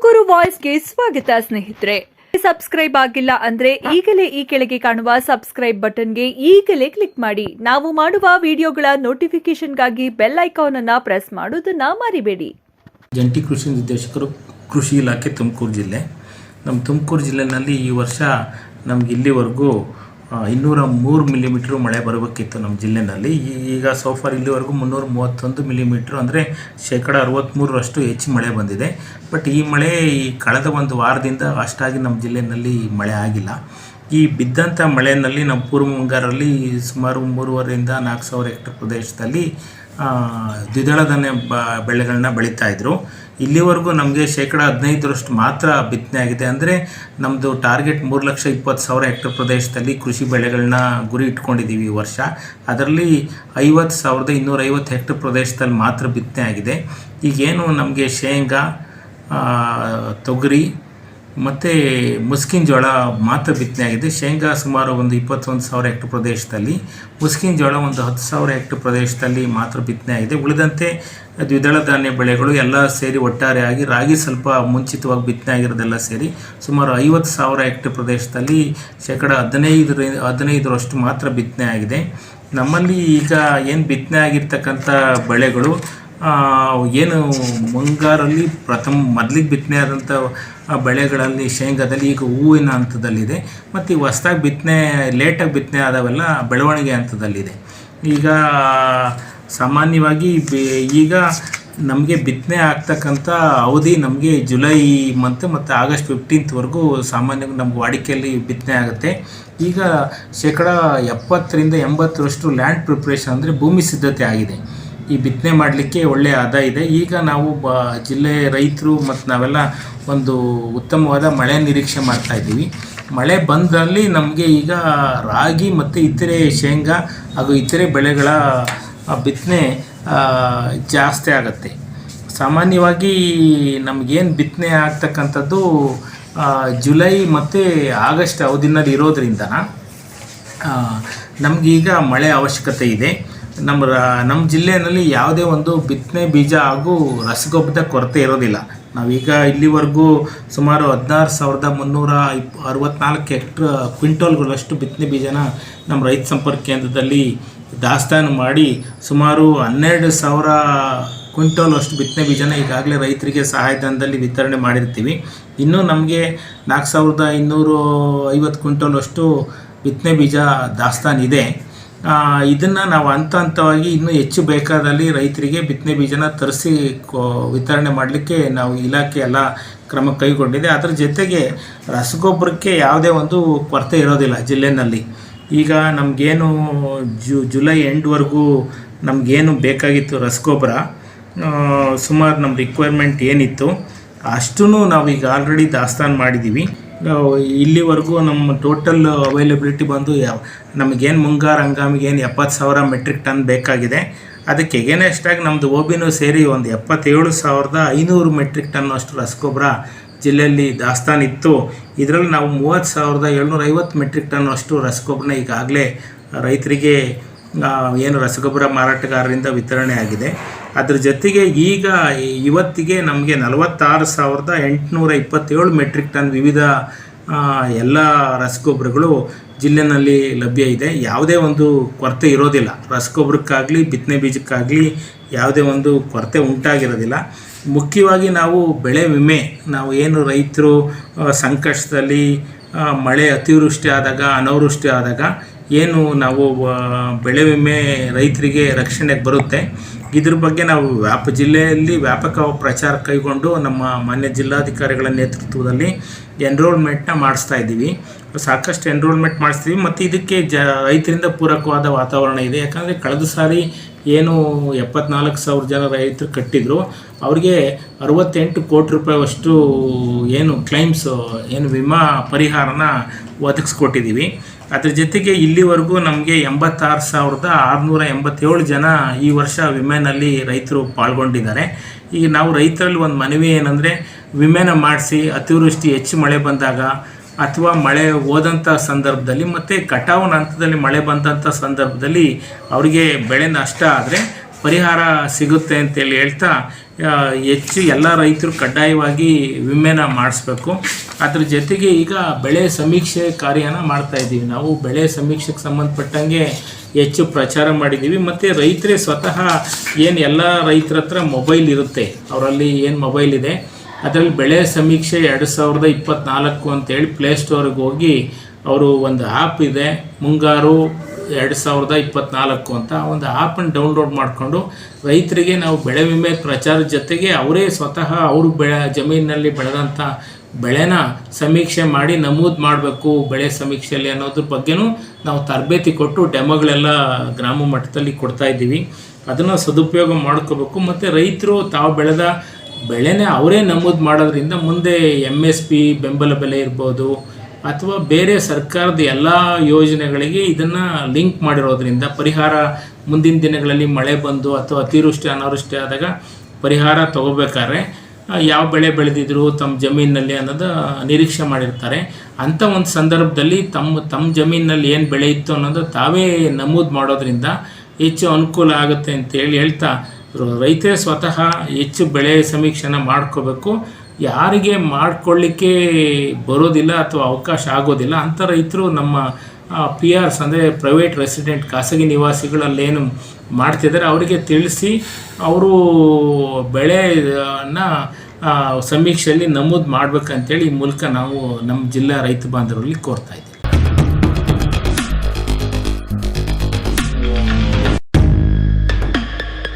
ತುಮಕೂರು ವಾಯ್ಸ್ಗೆ ಸ್ವಾಗತ ಸ್ನೇಹಿತರೆ. ಸಬ್ಸ್ಕ್ರೈಬ್ ಆಗಿಲ್ಲ ಅಂದ್ರೆ ಈಗಲೇ ಈ ಕೆಳಗೆ ಕಾಣುವ ಸಬ್ಸ್ಕ್ರೈಬ್ ಬಟನ್ಗೆ ಈಗಲೇ ಕ್ಲಿಕ್ ಮಾಡಿ. ನಾವು ಮಾಡುವ ವಿಡಿಯೋಗಳ ನೋಟಿಫಿಕೇಶನ್ಗಾಗಿ ಬೆಲ್ ಐಕಾನ್ ಅನ್ನು ಪ್ರೆಸ್ ಮಾಡೋದನ್ನ ಮರಿಬೇಡಿ. ಜಂಟಿ ಕೃಷಿ ನಿರ್ದೇಶಕರು, ಕೃಷಿ ಇಲಾಖೆ, ತುಮಕೂರು ಜಿಲ್ಲೆ. ನಮ್ಮ ತುಮಕೂರು ಜಿಲ್ಲೆಯಲ್ಲಿ ಈ ವರ್ಷ ನಮ್ಗೆ ಇಲ್ಲಿವರೆಗೂ 203 ಮಿಲಿಮೀಟ್ರ್ ಮಳೆ ಬರಬೇಕಿತ್ತು ನಮ್ಮ ಜಿಲ್ಲೆಯಲ್ಲಿ. ಈಗ ಸೋಫಾರ್ ಇಲ್ಲಿವರೆಗೂ 331 ಮಿಲಿಮೀಟ್ರ್, ಅಂದರೆ 63% ಹೆಚ್ಚು ಮಳೆ ಬಂದಿದೆ. ಬಟ್ ಈ ಮಳೆ ಕಳೆದ ಒಂದು ವಾರದಿಂದ ಅಷ್ಟಾಗಿ ನಮ್ಮ ಜಿಲ್ಲೆಯಲ್ಲಿ ಮಳೆ ಆಗಿಲ್ಲ. ಈ ಬಿದ್ದಂಥ ಮಳೆಯಲ್ಲಿ ನಮ್ಮ ಪೂರ್ವ ಮುಂಗಾರಲ್ಲಿ ಸುಮಾರು 3,500-4,000 ಹೆಕ್ಟೇರ್ ಪ್ರದೇಶದಲ್ಲಿ ದ್ವಿದಳ ಧಾನ್ಯ ಬೆಳೆಗಳನ್ನ ಬೆಳೀತಾಯಿದ್ರು. ಇಲ್ಲಿವರೆಗೂ ನಮಗೆ 15% ಮಾತ್ರ ಬಿತ್ತನೆ ಆಗಿದೆ. ಅಂದರೆ ನಮ್ಮದು ಟಾರ್ಗೆಟ್ 3,20,000 ಹೆಕ್ಟೇರ್ ಪ್ರದೇಶದಲ್ಲಿ ಕೃಷಿ ಬೆಳೆಗಳನ್ನ ಗುರಿ ಇಟ್ಕೊಂಡಿದ್ದೀವಿ ಈ ವರ್ಷ. ಅದರಲ್ಲಿ 50,250 ಹೆಕ್ಟೇರ್ ಪ್ರದೇಶದಲ್ಲಿ ಮಾತ್ರ ಬಿತ್ತನೆ ಆಗಿದೆ. ಈಗೇನು ನಮಗೆ ಶೇಂಗಾ, ತೊಗರಿ ಮತ್ತು ಮುಸ್ಕಿನ ಜೋಳ ಮಾತ್ರ ಬಿತ್ತನೆ ಆಗಿದೆ. ಶೇಂಗಾ ಸುಮಾರು ಒಂದು 21,000 ಹೆಕ್ಟೇರ್ ಪ್ರದೇಶದಲ್ಲಿ, ಮುಸ್ಕಿನ ಜೋಳ ಒಂದು 10,000 ಹೆಕ್ಟೇರ್ ಪ್ರದೇಶದಲ್ಲಿ ಮಾತ್ರ ಬಿತ್ತನೆ ಆಗಿದೆ. ಉಳಿದಂತೆ ದ್ವಿದಳ ಧಾನ್ಯ ಬೆಳೆಗಳು ಎಲ್ಲ ಸೇರಿ ಒಟ್ಟಾರೆಯಾಗಿ ರಾಗಿ ಸ್ವಲ್ಪ ಮುಂಚಿತವಾಗಿ ಬಿತ್ತನೆ ಆಗಿರೋದೆಲ್ಲ ಸೇರಿ ಸುಮಾರು 50,000 ಹೆಕ್ಟೇರ್ ಪ್ರದೇಶದಲ್ಲಿ 15% ಮಾತ್ರ ಬಿತ್ತನೆ ಆಗಿದೆ. ನಮ್ಮಲ್ಲಿ ಈಗ ಏನು ಬಿತ್ತನೆ ಆಗಿರ್ತಕ್ಕಂಥ ಬೆಳೆಗಳು ಏನು ಮುಂಗಾರಲ್ಲಿ ಮೊದಲಿಗೆ ಬಿತ್ತನೆ ಆದಂಥ ಬೆಳೆಗಳಲ್ಲಿ ಶೇಂಗಾದಲ್ಲಿ ಈಗ ಹೂವಿನ ಹಂತದಲ್ಲಿದೆ. ಮತ್ತು ಈ ಹೊಸ್ದಾಗಿ ಲೇಟಾಗಿ ಬಿತ್ತನೆ ಆದವೆಲ್ಲ ಬೆಳವಣಿಗೆ ಹಂತದಲ್ಲಿದೆ. ಈಗ ಸಾಮಾನ್ಯವಾಗಿ ಈಗ ನಮಗೆ ಬಿತ್ತನೆ ಆಗ್ತಕ್ಕಂಥ ಅವಧಿ ನಮಗೆ ಜುಲೈ ಮತ್ತು ಆಗಸ್ಟ್ 15th ಸಾಮಾನ್ಯವಾಗಿ ನಮ್ಗೆ ವಾಡಿಕೆಯಲ್ಲಿ ಬಿತ್ತನೆ ಆಗುತ್ತೆ. ಈಗ 70% ಲ್ಯಾಂಡ್ ಪ್ರಿಪ್ರೇಷನ್, ಅಂದರೆ ಭೂಮಿ ಸಿದ್ಧತೆ ಆಗಿದೆ. ಈ ಬಿತ್ತನೆ ಮಾಡಲಿಕ್ಕೆ ಒಳ್ಳೆಯ ಆದಾಯ ಇದೆ. ಈಗ ನಾವು ಜಿಲ್ಲೆ ರೈತರು ಮತ್ತು ನಾವೆಲ್ಲ ಒಂದು ಉತ್ತಮವಾದ ಮಳೆ ನಿರೀಕ್ಷೆ ಮಾಡ್ತಾಯಿದ್ದೀವಿ. ಮಳೆ ಬಂದಲ್ಲಿ ನಮಗೆ ಈಗ ರಾಗಿ ಮತ್ತು ಇತರೆ ಶೇಂಗಾ ಹಾಗೂ ಇತರೆ ಬೆಳೆಗಳ ಬಿತ್ತನೆ ಜಾಸ್ತಿ ಆಗುತ್ತೆ. ಸಾಮಾನ್ಯವಾಗಿ ನಮಗೇನು ಬಿತ್ತನೆ ಆಗ್ತಕ್ಕಂಥದ್ದು ಜುಲೈ ಮತ್ತು ಆಗಸ್ಟ್ ಅವಧಿನಲ್ಲಿ ಇರೋದ್ರಿಂದ ನಮಗೀಗ ಮಳೆ ಅವಶ್ಯಕತೆ ಇದೆ. ನಮ್ಮ ಜಿಲ್ಲೆಯಲ್ಲಿ ಯಾವುದೇ ಒಂದು ಬಿತ್ತನೆ ಬೀಜ ಹಾಗೂ ರಸಗೊಬ್ಬರದ ಕೊರತೆ ಇರೋದಿಲ್ಲ. ನಾವೀಗ ಇಲ್ಲಿವರೆಗೂ ಸುಮಾರು 16,364 ಕ್ವಿಂಟಲ್ಗಳಷ್ಟು ಬಿತ್ತನೆ ಬೀಜನ ನಮ್ಮ ರೈತ ಸಂಪರ್ಕ ಕೇಂದ್ರದಲ್ಲಿ ದಾಸ್ತಾನು ಮಾಡಿ ಸುಮಾರು 12,000 ಕ್ವಿಂಟಲ್ ಅಷ್ಟು ಬಿತ್ತನೆ ಬೀಜನ ಈಗಾಗಲೇ ರೈತರಿಗೆ ಸಹಾಯಧನದಲ್ಲಿ ವಿತರಣೆ ಮಾಡಿರ್ತೀವಿ. ಇನ್ನೂ ನಮಗೆ 4,250 ಕ್ವಿಂಟಲ್ ಅಷ್ಟು ಬಿತ್ತನೆ ಬೀಜ ದಾಸ್ತಾನಿದೆ. ಇದನ್ನು ನಾವು ಹಂತವಾಗಿ ಇನ್ನೂ ಹೆಚ್ಚು ಬೇಕಾದಲ್ಲಿ ರೈತರಿಗೆ ಬಿತ್ತನೆ ಬೀಜನ ತರಿಸಿ ವಿತರಣೆ ಮಾಡಲಿಕ್ಕೆ ನಾವು ಇಲಾಖೆ ಎಲ್ಲ ಕ್ರಮ ಕೈಗೊಂಡಿದೆ. ಅದರ ಜೊತೆಗೆ ರಸಗೊಬ್ಬರಕ್ಕೆ ಯಾವುದೇ ಒಂದು ಕೊರತೆ ಇರೋದಿಲ್ಲ ಜಿಲ್ಲೆಯಲ್ಲಿ. ಈಗ ನಮಗೇನು ಜುಲೈ ಎಂಡ್ವರೆಗೂ ನಮಗೇನು ಬೇಕಾಗಿತ್ತು ರಸಗೊಬ್ಬರ, ಸುಮಾರು ನಮ್ಮ ರಿಕ್ವೈರ್ಮೆಂಟ್ ಏನಿತ್ತು ಅಷ್ಟೂ ನಾವೀಗ ಆಲ್ರೆಡಿ ದಾಸ್ತಾನು ಮಾಡಿದ್ದೀವಿ. ಇಲ್ಲಿವರೆಗೂ ನಮ್ಮ ಟೋಟಲ್ ಅವೈಲಬಿಲಿಟಿ ಬಂದು ನಮಗೇನು ಮುಂಗಾರು ಹಂಗಾಮಿಗೆ ಏನು 70,000 ಮೆಟ್ರಿಕ್ ಟನ್ ಬೇಕಾಗಿದೆ. ಅದಕ್ಕೆ ಎಗೇನೆಸ್ಟಾಗಿ ನಮ್ಮದು OBನೂ ಸೇರಿ ಒಂದು 77,500 ಮೆಟ್ರಿಕ್ ಟನ್ ಅಷ್ಟು ರಸಗೊಬ್ಬರ ಜಿಲ್ಲೆಯಲ್ಲಿ ದಾಸ್ತಾನಿತ್ತು. ಇದರಲ್ಲಿ ನಾವು 30,750 ಮೆಟ್ರಿಕ್ ಟನ್ ಅಷ್ಟು ರಸಗೊಬ್ಬರನ ಈಗಾಗಲೇ ರೈತರಿಗೆ ಏನು ರಸಗೊಬ್ಬರ ಮಾರಾಟಗಾರರಿಂದ ವಿತರಣೆ ಆಗಿದೆ. ಅದ್ರ ಜೊತೆಗೆ ಈಗ ಇವತ್ತಿಗೆ ನಮಗೆ 46,827 ಮೆಟ್ರಿಕ್ ಟನ್ ವಿವಿಧ ಎಲ್ಲ ರಸಗೊಬ್ಬರಗಳು ಜಿಲ್ಲೆಯಲ್ಲಿ ಲಭ್ಯ ಇದೆ. ಯಾವುದೇ ಒಂದು ಕೊರತೆ ಇರೋದಿಲ್ಲ. ರಸಗೊಬ್ಬರಕ್ಕಾಗಲಿ ಬಿತ್ತನೆ ಬೀಜಕ್ಕಾಗಲಿ ಯಾವುದೇ ಒಂದು ಕೊರತೆ ಉಂಟಾಗಿರೋದಿಲ್ಲ. ಮುಖ್ಯವಾಗಿ ನಾವು ಬೆಳೆ ವಿಮೆ, ನಾವು ಏನು ರೈತರು ಸಂಕಷ್ಟದಲ್ಲಿ ಮಳೆ ಅತಿವೃಷ್ಟಿ ಆದಾಗ, ಅನಾವೃಷ್ಟಿ ಆದಾಗ ಏನು ನಾವು ಬೆಳೆ ವಿಮೆ ರೈತರಿಗೆ ರಕ್ಷಣೆಗೆ ಬರುತ್ತೆ, ಇದ್ರ ಬಗ್ಗೆ ನಾವು ಜಿಲ್ಲೆಯಲ್ಲಿ ವ್ಯಾಪಕ ಪ್ರಚಾರ ಕೈಗೊಂಡು ನಮ್ಮ ಮಾನ್ಯ ಜಿಲ್ಲಾಧಿಕಾರಿಗಳ ನೇತೃತ್ವದಲ್ಲಿ ಎನ್ರೋಲ್ಮೆಂಟ್ನ ಮಾಡಿಸ್ತಾ ಇದ್ದೀವಿ. ಸಾಕಷ್ಟು ಎನ್ರೋಲ್ಮೆಂಟ್ ಮಾಡಿಸ್ತೀವಿ. ಮತ್ತು ಇದಕ್ಕೆ ರೈತರಿಂದ ಪೂರಕವಾದ ವಾತಾವರಣ ಇದೆ. ಯಾಕಂದರೆ ಕಳೆದ ಸಾರಿ ಏನು 74,000 ಜನ ರೈತರು ಕಟ್ಟಿದ್ರು, ಅವ್ರಿಗೆ 68 ಕೋಟಿ ರೂಪಾಯಿಯಷ್ಟು ಏನು ಕ್ಲೈಮ್ಸ್, ಏನು ವಿಮಾ ಪರಿಹಾರನ ಒದಗಿಸ್ಕೊಟ್ಟಿದ್ದೀವಿ. ಅದ್ರ ಜೊತೆಗೆ ಇಲ್ಲಿವರೆಗೂ ನಮಗೆ 86,687 ಜನ ಈ ವರ್ಷ ವಿಮೆನಲ್ಲಿ ರೈತರು ಪಾಲ್ಗೊಂಡಿದ್ದಾರೆ. ಈಗ ನಾವು ರೈತರಲ್ಲಿ ಒಂದು ಮನವಿ ಏನಂದರೆ, ವಿಮೆನ ಮಾಡಿಸಿ ಅತಿವೃಷ್ಟಿ ಹೆಚ್ಚು ಮಳೆ ಬಂದಾಗ ಅಥವಾ ಮಳೆ ಹೋದಂಥ ಸಂದರ್ಭದಲ್ಲಿ ಮತ್ತು ಕಟಾವಿನ ಹಂತದಲ್ಲಿ ಮಳೆ ಬಂದಂಥ ಸಂದರ್ಭದಲ್ಲಿ ಅವರಿಗೆ ಬೆಳೆ ನಷ್ಟ ಆದರೆ ಪರಿಹಾರ ಸಿಗುತ್ತೆ ಅಂತೇಳಿ ಹೇಳ್ತಾ ಹೆಚ್ಚು ಎಲ್ಲ ರೈತರು ಕಡ್ಡಾಯವಾಗಿ ವಿಮೆನ ಮಾಡಿಸ್ಬೇಕು. ಅದ್ರ ಜೊತೆಗೆ ಈಗ ಬೆಳೆ ಸಮೀಕ್ಷೆ ಕಾರ್ಯನ ಮಾಡ್ತಾ ಇದ್ದೀವಿ. ನಾವು ಬೆಳೆ ಸಮೀಕ್ಷೆಗೆ ಸಂಬಂಧಪಟ್ಟಂಗೆ ಹೆಚ್ಚು ಪ್ರಚಾರ ಮಾಡಿದ್ದೀವಿ. ಮತ್ತು ರೈತರೇ ಸ್ವತಃ ಏನು ಎಲ್ಲ ರೈತರ ಹತ್ರ ಮೊಬೈಲ್ ಇರುತ್ತೆ, ಅವರಲ್ಲಿ ಏನು ಮೊಬೈಲ್ ಇದೆ ಅದರಲ್ಲಿ ಬೆಳೆ ಸಮೀಕ್ಷೆ 2024 ಅಂತೇಳಿ ಪ್ಲೇಸ್ಟೋರಿಗೆ ಹೋಗಿ ಅವರು ಒಂದು ಆ್ಯಪ್ ಇದೆ, ಮುಂಗಾರು 2024 ಅಂತ ಒಂದು ಆ್ಯಪನ್ನು ಡೌನ್ಲೋಡ್ ಮಾಡಿಕೊಂಡು ರೈತರಿಗೆ ನಾವು ಬೆಳೆ ವಿಮೆ ಪ್ರಚಾರದ ಜೊತೆಗೆ ಅವರೇ ಸ್ವತಃ ಅವರು ಜಮೀನಿನಲ್ಲಿ ಬೆಳೆದಂಥ ಬೆಳೆನ ಸಮೀಕ್ಷೆ ಮಾಡಿ ನಮೂದು ಮಾಡಬೇಕು ಬೆಳೆ ಸಮೀಕ್ಷೆಯಲ್ಲಿ ಅನ್ನೋದ್ರ ಬಗ್ಗೆನೂ ನಾವು ತರಬೇತಿ ಕೊಟ್ಟು ಡೆಮೋಗಳೆಲ್ಲ ಗ್ರಾಮ ಮಟ್ಟದಲ್ಲಿ ಕೊಡ್ತಾ ಇದ್ದೀವಿ. ಅದನ್ನು ಸದುಪಯೋಗ ಮಾಡ್ಕೋಬೇಕು. ಮತ್ತು ರೈತರು ತಾವು ಬೆಳೆದ ಬೆಳೆನೇ ಅವರೇ ನಮೂದು ಮಾಡೋದ್ರಿಂದ ಮುಂದೆ MSP ಬೆಂಬಲ ಬೆಲೆ ಇರ್ಬೋದು ಅಥವಾ ಬೇರೆ ಸರ್ಕಾರದ ಎಲ್ಲ ಯೋಜನೆಗಳಿಗೆ ಇದನ್ನು ಲಿಂಕ್ ಮಾಡಿರೋದ್ರಿಂದ ಪರಿಹಾರ ಮುಂದಿನ ದಿನಗಳಲ್ಲಿ ಮಳೆ ಬಂದು ಅಥವಾ ಅತಿವೃಷ್ಟಿ ಅನಾವೃಷ್ಟಿ ಆದಾಗ ಪರಿಹಾರ ತಗೋಬೇಕಾದ್ರೆ ಯಾವ ಬೆಳೆ ಬೆಳೆದಿದ್ರು ತಮ್ಮ ಜಮೀನಿನಲ್ಲಿ ಅನ್ನೋದು ನಿರೀಕ್ಷೆ ಮಾಡಿರ್ತಾರೆ. ಅಂಥ ಒಂದು ಸಂದರ್ಭದಲ್ಲಿ ತಮ್ಮ ಜಮೀನಿನಲ್ಲಿ ಏನು ಬೆಳೆ ಇತ್ತು ಅನ್ನೋದು ತಾವೇ ನಮೂದು ಮಾಡೋದ್ರಿಂದ ಹೆಚ್ಚು ಅನುಕೂಲ ಆಗುತ್ತೆ ಅಂತೇಳಿ ಹೇಳ್ತಾ ರೈತರೇ ಸ್ವತಃ ಹೆಚ್ಚು ಬೆಳೆ ಸಮೀಕ್ಷೆನ ಮಾಡ್ಕೋಬೇಕು. ಯಾರಿಗೆ ಮಾಡ್ಕೊಳ್ಳಿಕ್ಕೆ ಬರೋದಿಲ್ಲ ಅಥವಾ ಅವಕಾಶ ಆಗೋದಿಲ್ಲ ಅಂಥ ರೈತರು ನಮ್ಮ PRs ಅಂದರೆ ಪ್ರೈವೇಟ್ ರೆಸಿಡೆಂಟ್ ಖಾಸಗಿ ನಿವಾಸಿಗಳಲ್ಲೇನು ಮಾಡ್ತಿದ್ದಾರೆ ಅವರಿಗೆ ತಿಳಿಸಿ ಅವರು ಬೆಳೆನ ಸಮೀಕ್ಷೆಯಲ್ಲಿ ನಮೂದು ಮಾಡಬೇಕಂತೇಳಿ ಈ ಮೂಲಕ ನಾವು ನಮ್ಮ ಜಿಲ್ಲಾ ರೈತ ಬಾಂಧವರಲ್ಲಿ ಕೋರ್ತಾ ಇದ್ದೀವಿ.